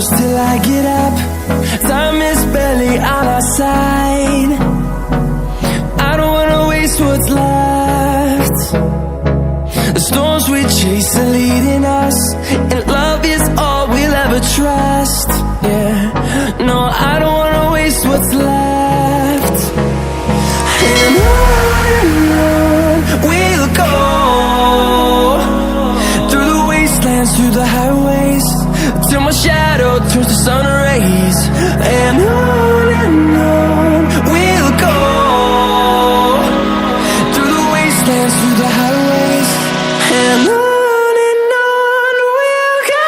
close till I get up. Time is barely on our side. I don't wanna waste what's left. The storms we chase are leading us, and love is all we'll ever trust. Yeah, no, I don't wanna waste what's left. And on we'll go, through the wastelands, through the highways, till my shadow turns to sun rays. And on we'll go, through the wastelands, through the highways, and on we'll go.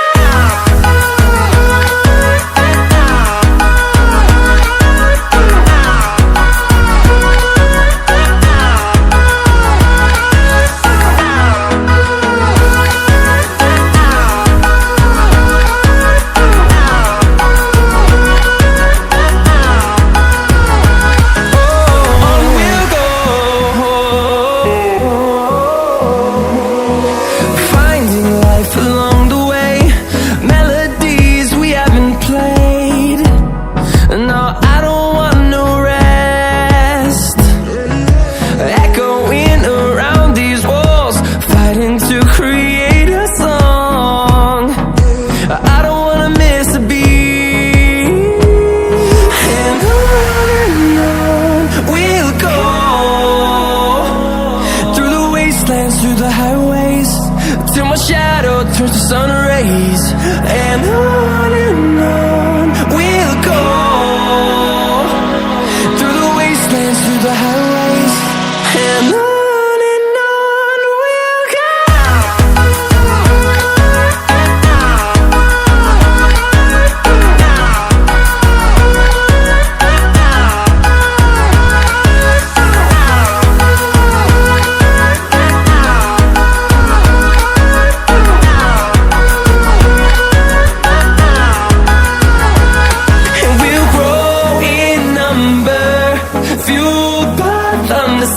Through the highways, till my shadow turns to sun rays. And on we'll go, through the wastelands, through the highways, and on we'll go.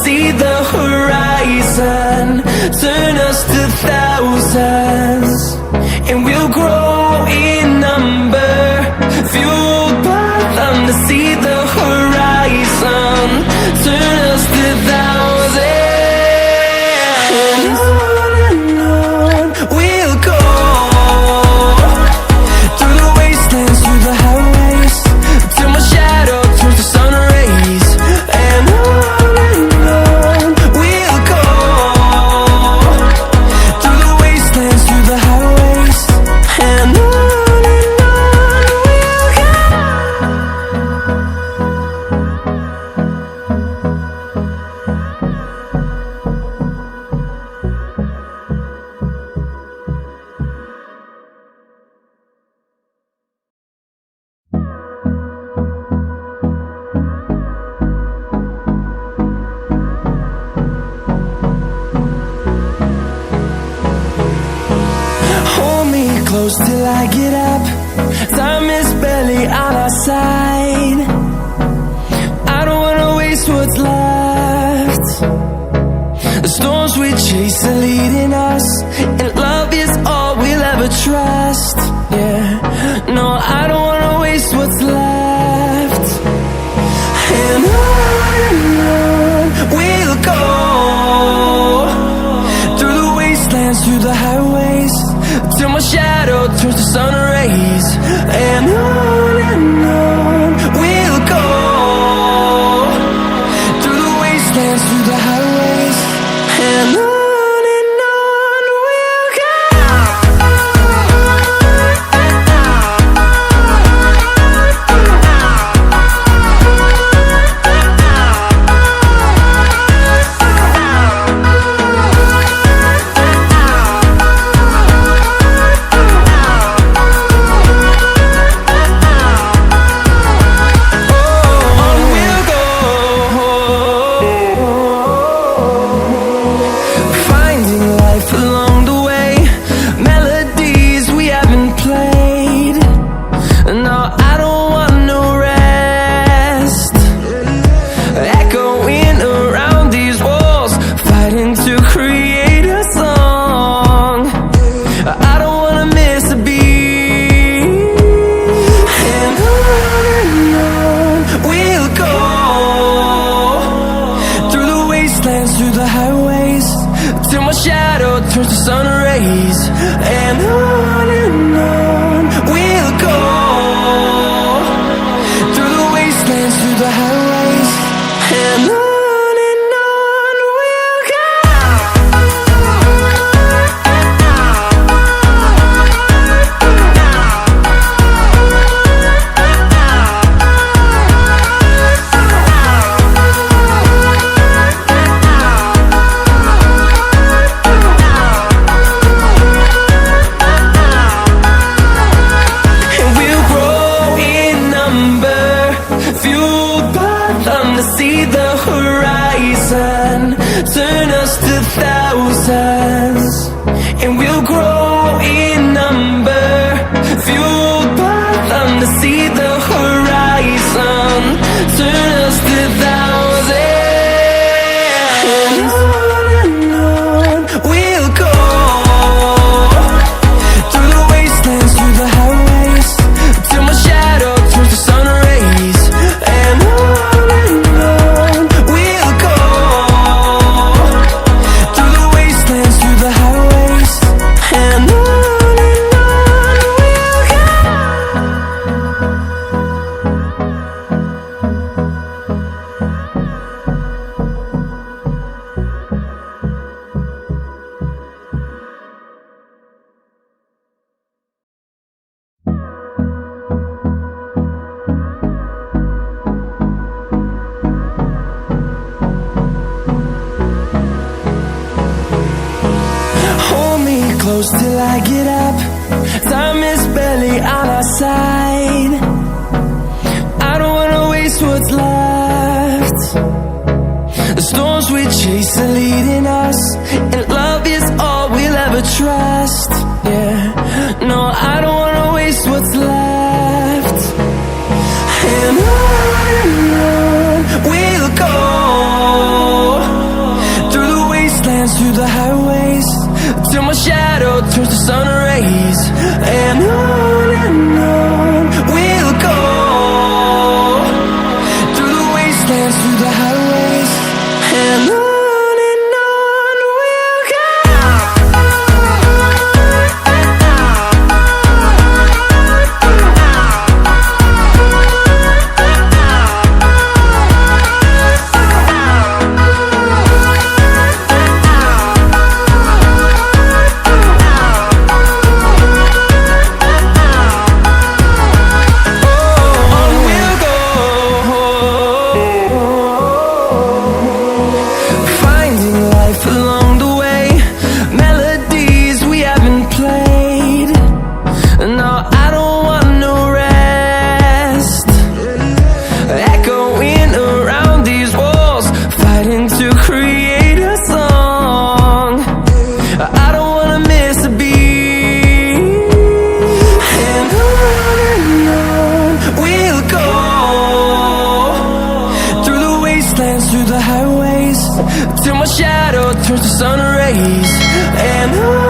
See the horizon, turn us to thousands, and we'll grow in number, fueled by them to see the horizon, turn us to thousands. And on we'll go, through the wastelands, through the highways, till my shadow turns to sun rays. And close till I get up. Time is barely on our side. I don't wanna waste what's left. The storms we chase are leading us, and love is all we'll ever trust. Yeah, no, I don't wanna waste what's left. And on we'll go, through the wastelands, through the highways, till my shadow turns to sun rays. And on we'll go, through the wastelands, through the highways, and on the highways, and on we'll go. See the horizon, turn us to thousands, and we'll grow in number, fueled by them to see the horizon, turn us to thousands, and on we'll go, through the wastelands, through the highways, till my shadow turns to sun rays, and on close till I get up. Time is barely on our side. I don't wanna waste what's left. The storms we chase are leading us, and love is all we'll ever trust. Yeah, no, I don't wanna waste what's left. And on we'll go, through the wastelands, through the highways, till my shadow turns to sun rays, and on we'll go, through the wastelands, through the highways, and on we'll go. Through the highways, till my shadow turns to sun rays, and on